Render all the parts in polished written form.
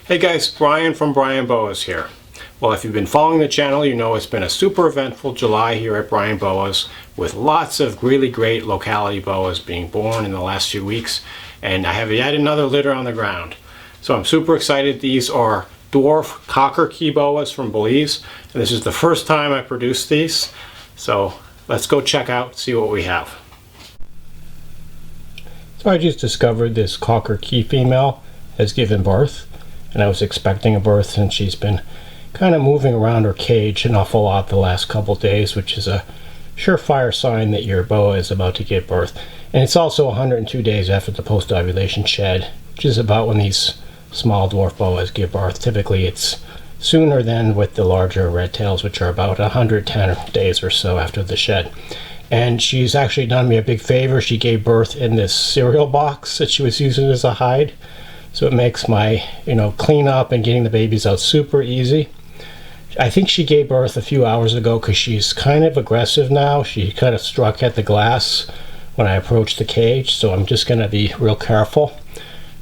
Hey guys, Brian from Boas here. Well, if you've been following the channel, you know it's been a super eventful July here at Boas, with lots of really great locality boas being born in the last few weeks, and I have yet another litter on the ground. So I'm super excited. These are Dwarf Caulker Cay boas from Belize, and this is the first time I produced these. So let's go check out, see what we have. So I just discovered this Caulker Cay female has given birth, and I was expecting a birth since she's been kind of moving around her cage an awful lot the last couple days, which is a surefire sign that your boa is about to give birth. And it's also 102 days after the post-ovulation shed, which is about when these small dwarf boas give birth. Typically it's sooner than with the larger red tails, which are about 110 days or so after the shed. And she's actually done me a big favor. She gave birth in this cereal box that she was using as a hide. So it makes my, cleanup and getting the babies out super easy. I think she gave birth a few hours ago because she's kind of aggressive now. She kind of struck at the glass when I approached the cage, so I'm just going to be real careful.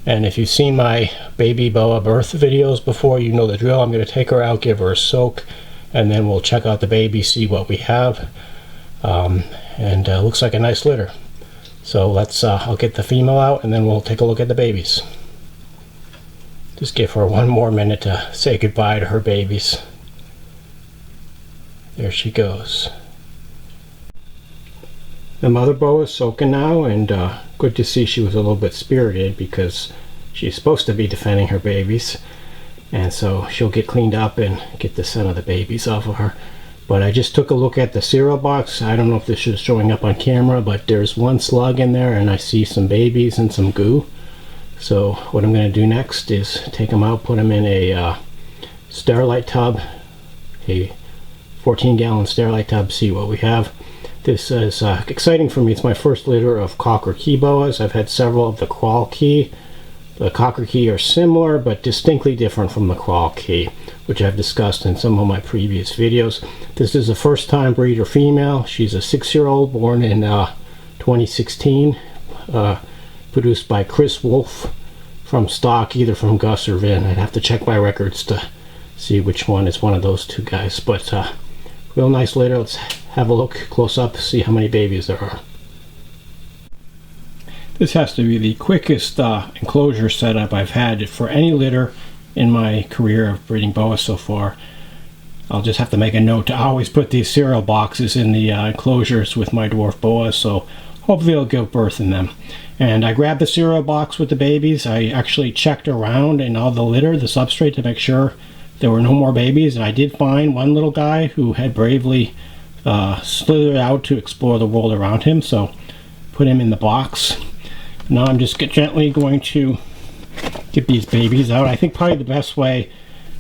And if you've seen my baby boa birth videos before, you know the drill. I'm going to take her out, give her a soak, and then we'll check out the baby, see what we have. Looks like a nice litter. So I'll get the female out and then we'll take a look at the babies. Just give her one more minute to say goodbye to her babies. There she goes. The mother boa is soaking now, and good to see she was a little bit spirited because she's supposed to be defending her babies, and so she'll get cleaned up and get the scent of the babies off of her. But I just took a look at the cereal box. I don't know if this is showing up on camera, but there's one slug in there and I see some babies and some goo. So what I'm going to do next is take them out, put them in a Sterilite tub, a 14-gallon Sterilite tub, see what we have. This is exciting for me. It's my first litter of Caulker Cay boas. I've had several of the Caulker Cay. The Caulker Cay are similar but distinctly different from the Caulker Cay, which I've discussed in some of my previous videos. This is a first-time breeder female. She's a 6-year-old born in 2016. Produced by Chris Wolf from stock, either from Gus or Vin. I'd have to check my records to see which one is one of those two guys. But real nice litter. Let's have a look close up, see how many babies there are. This has to be the quickest enclosure setup I've had for any litter in my career of breeding boas so far. I'll just have to make a note to always put these cereal boxes in the enclosures with my dwarf boas, so hopefully I'll give birth in them. And I grabbed the cereal box with the babies. I actually checked around in all the litter, the substrate, to make sure there were no more babies. And I did find one little guy who had bravely slithered out to explore the world around him, so put him in the box. Now I'm just gently going to get these babies out. I think probably the best way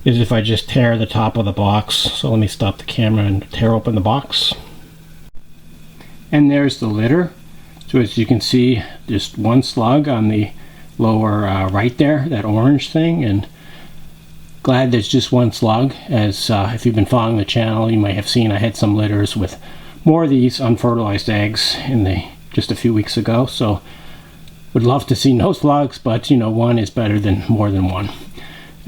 is if I just tear the top of the box. So let me stop the camera and tear open the box. And there's the litter. So as you can see, just one slug on the lower right there, that orange thing, and glad there's just one slug, as if you've been following the channel, you might have seen I had some litters with more of these unfertilized eggs just a few weeks ago. So would love to see no slugs, but one is better than more than one.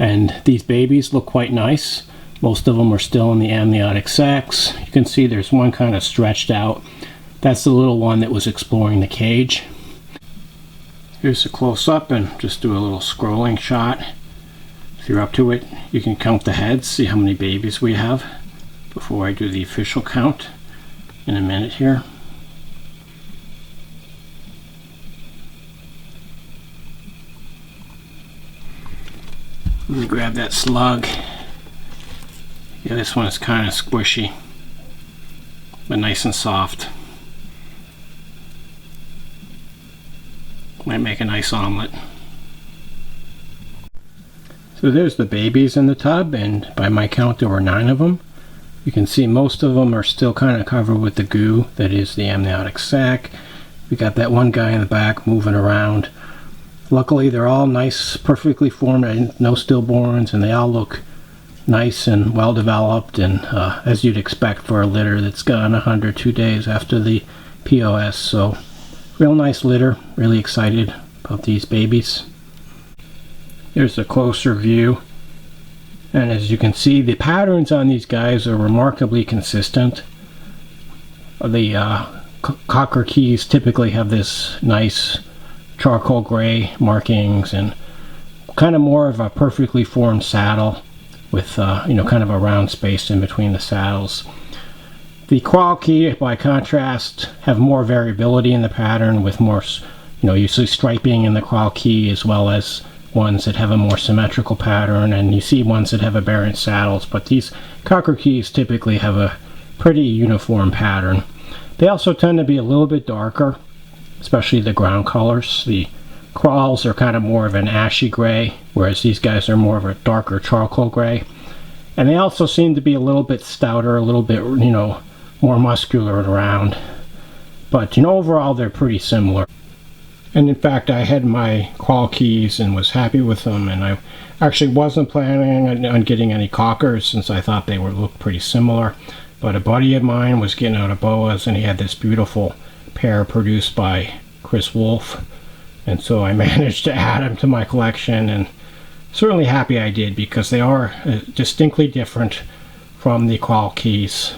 And these babies look quite nice. Most of them are still in the amniotic sacs. You can see there's one kind of stretched out. That's the little one that was exploring the cage. Here's a close-up and just do a little scrolling shot. If you're up to it, you can count the heads, see how many babies we have before I do the official count in a minute here. Let me grab that slug. Yeah, this one is kind of squishy, but nice and soft. Might make a nice omelet. So there's the babies in the tub, and by my count there were 9 of them. You can see most of them are still kind of covered with the goo that is the amniotic sac. We got that one guy in the back moving around. Luckily they're all nice, perfectly formed, no stillborns, and they all look nice and well developed, and as you'd expect for a litter that's gone 102 days after the POS. So real nice litter, really excited about these babies. There's a closer view. And as you can see, the patterns on these guys are remarkably consistent. The Caulker Cays typically have this nice charcoal gray markings and kind of more of a perfectly formed saddle with kind of a round space in between the saddles. The Caulker Cay, by contrast, have more variability in the pattern, with more usually striping in the Caulker Cay, as well as ones that have a more symmetrical pattern, and you see ones that have aberrant saddles, but these Caulker Cays typically have a pretty uniform pattern. They also tend to be a little bit darker, especially the ground colors. The crawls are kind of more of an ashy gray, whereas these guys are more of a darker charcoal gray. And they also seem to be a little bit stouter, a little bit, more muscular and round. But, overall they're pretty similar. And in fact, I had my Caulker Cays and was happy with them, and I actually wasn't planning on getting any Caulkers since I thought they would look pretty similar. But a buddy of mine was getting out of Boas, and he had this beautiful pair produced by Chris Wolf. And so I managed to add them to my collection, and certainly happy I did, because they are distinctly different from the Caulker Cays.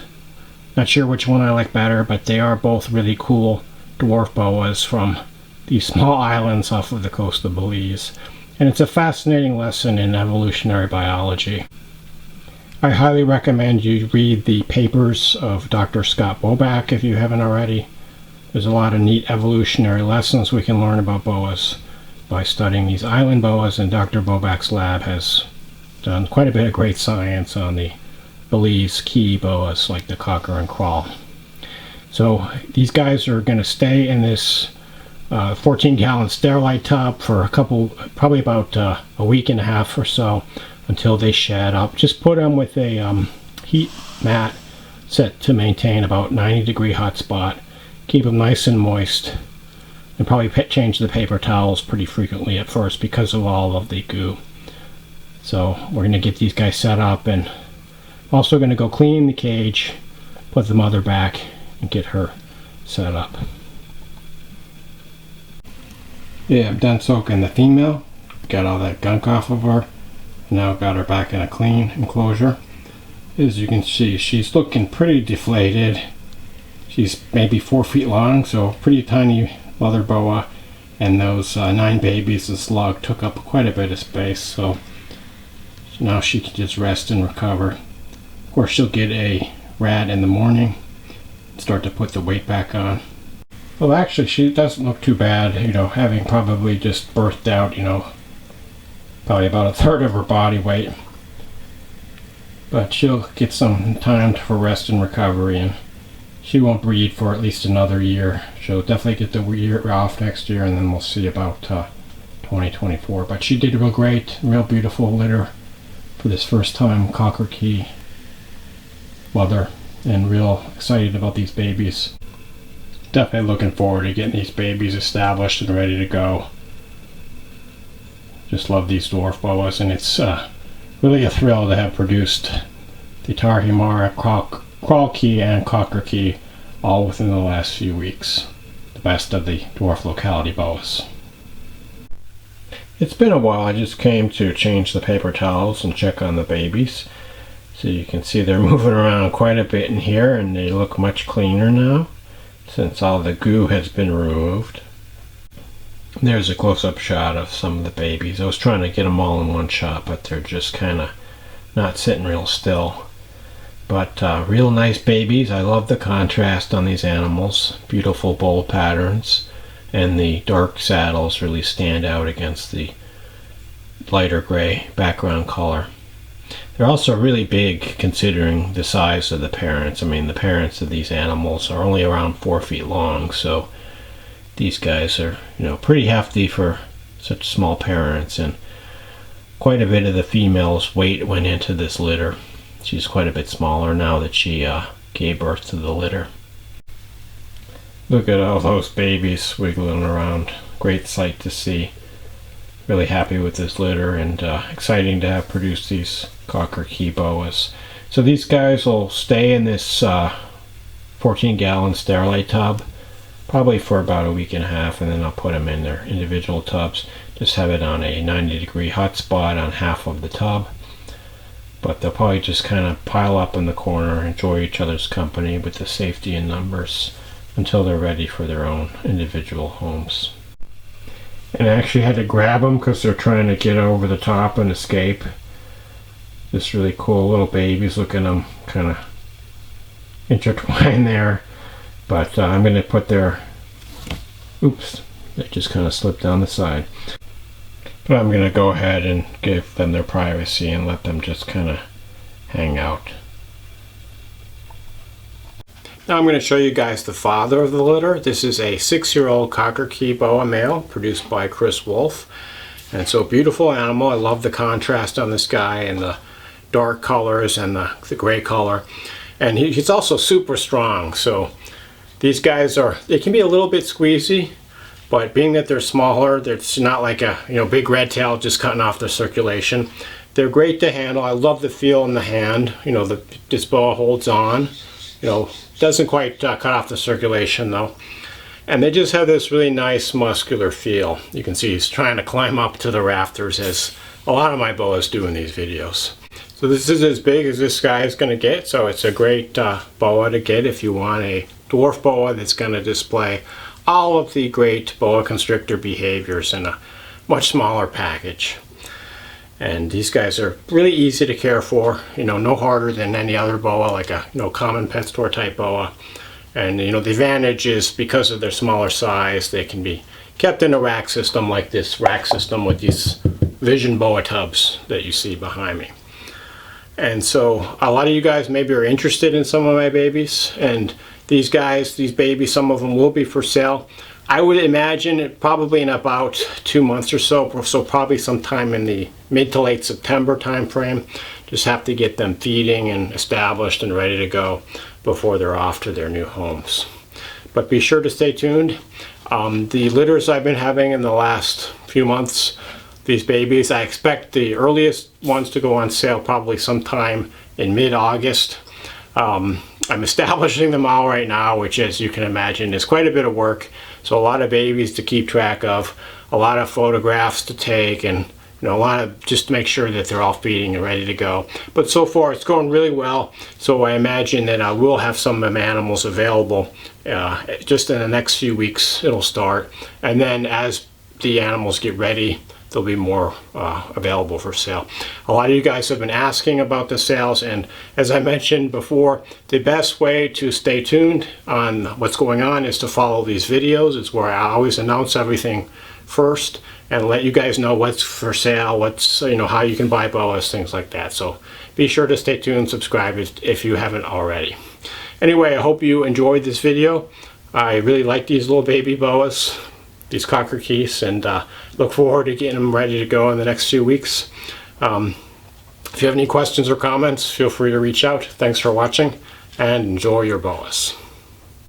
Not sure which one I like better, but they are both really cool dwarf boas from these small islands off of the coast of Belize. And it's a fascinating lesson in evolutionary biology. I highly recommend you read the papers of Dr. Scott Boback if you haven't already. There's a lot of neat evolutionary lessons we can learn about boas by studying these island boas, and Dr. Boback's lab has done quite a bit of great science on the Belize Key boas like the cocker and crawl. So these guys are going to stay in this 14-gallon sterilite tub for probably about a week and a half or so, until they shed up. Just put them with a heat mat set to maintain about 90-degree hot spot. Keep them nice and moist, and probably change the paper towels pretty frequently at first because of all of the goo. So we're going to get these guys set up, and also going to go clean the cage, put the mother back, and get her set up. Yeah, I'm done soaking the female. Got all that gunk off of her. Now got her back in a clean enclosure. As you can see, she's looking pretty deflated. She's maybe 4 feet long, so pretty tiny mother boa, and those 9 babies, this log took up quite a bit of space, so now she can just rest and recover. Of course, she'll get a rat in the morning and start to put the weight back on. Well, actually, she doesn't look too bad, having probably just birthed out, probably about a third of her body weight. But she'll get some time for rest and recovery, and she won't breed for at least another year. She'll definitely get the year off next year, and then we'll see about 2024. But she did real great, real beautiful litter for this first time Caulker Cay mother, and real excited about these babies. Definitely looking forward to getting these babies established and ready to go. Just love these dwarf boas, and it's really a thrill to have produced the Tarahumara, Caulker Cay, and Caulker Cay all within the last few weeks. The best of the dwarf locality boas. It's been a while. I just came to change the paper towels and check on the babies. So you can see they're moving around quite a bit in here, and they look much cleaner now since all the goo has been removed. There's a close-up shot of some of the babies. I was trying to get them all in one shot, but they're just kind of not sitting real still. But real nice babies. I love the contrast on these animals. Beautiful bold patterns, and the dark saddles really stand out against the lighter gray background color. They're also really big considering the size of the parents. I mean, the parents of these animals are only around 4 feet long, so these guys are, pretty hefty for such small parents, and quite a bit of the female's weight went into this litter. She's quite a bit smaller now that she gave birth to the litter. Look at all those babies wiggling around. Great sight to see. Really happy with this litter, and exciting to have produced these Caulker Cay boas. So these guys will stay in this 14-gallon sterilite tub probably for about a week and a half, and then I'll put them in their individual tubs. just have it on a 90-degree hot spot on half of the tub. But they'll probably just kind of pile up in the corner, enjoy each other's company with the safety in numbers until they're ready for their own individual homes. And I actually had to grab them because they're trying to get over the top and escape. Just really cool little babies. Look at them kind of intertwined there. But I'm going to put their... Oops, they just kind of slipped down the side. But I'm going to go ahead and give them their privacy and let them just kind of hang out. Now I'm going to show you guys the father of the litter. This is a 6-year-old Caulker Cay boa male produced by Chris Wolf. And so beautiful animal. I love the contrast on this guy and the dark colors and the gray color. And he's also super strong. So these guys they can be a little bit squeezy, but being that they're smaller, it's not like a big red tail just cutting off the circulation. They're great to handle. I love the feel in the hand. This boa holds on. Doesn't quite cut off the circulation though. And they just have this really nice muscular feel. You can see he's trying to climb up to the rafters, as a lot of my boas do in these videos. So this is as big as this guy is going to get. So it's a great boa to get if you want a dwarf boa that's going to display all of the great boa constrictor behaviors in a much smaller package. And these guys are really easy to care for, no harder than any other boa, like a common pet store type boa. And the advantage is because of their smaller size, they can be kept in a rack system like this rack system with these Vision boa tubs that you see behind me. And so a lot of you guys maybe are interested in some of my babies, and these babies, some of them will be for sale. I would imagine it probably in about 2 months or so probably sometime in the mid to late September time frame. Just have to get them feeding and established and ready to go before they're off to their new homes. But be sure to stay tuned. The litters I've been having in the last few months, these babies, I expect the earliest ones to go on sale probably sometime in mid-August. I'm establishing them all right now, which, as you can imagine, is quite a bit of work. So a lot of babies to keep track of, a lot of photographs to take, and a lot of just to make sure that they're all feeding and ready to go. But so far it's going really well. So I imagine that I will have some of my animals available just in the next few weeks. It'll start, and then as the animals get ready, there'll be more available for sale. A lot of you guys have been asking about the sales, and as I mentioned before, the best way to stay tuned on what's going on is to follow these videos. It's where I always announce everything first and let you guys know what's for sale, what's how you can buy boas, things like that. So be sure to stay tuned, subscribe if you haven't already. Anyway, I hope you enjoyed this video. I really like these little baby boas, these Caulker Cays, and look forward to getting them ready to go in the next few weeks. If you have any questions or comments, feel free to reach out. Thanks for watching, and enjoy your boas.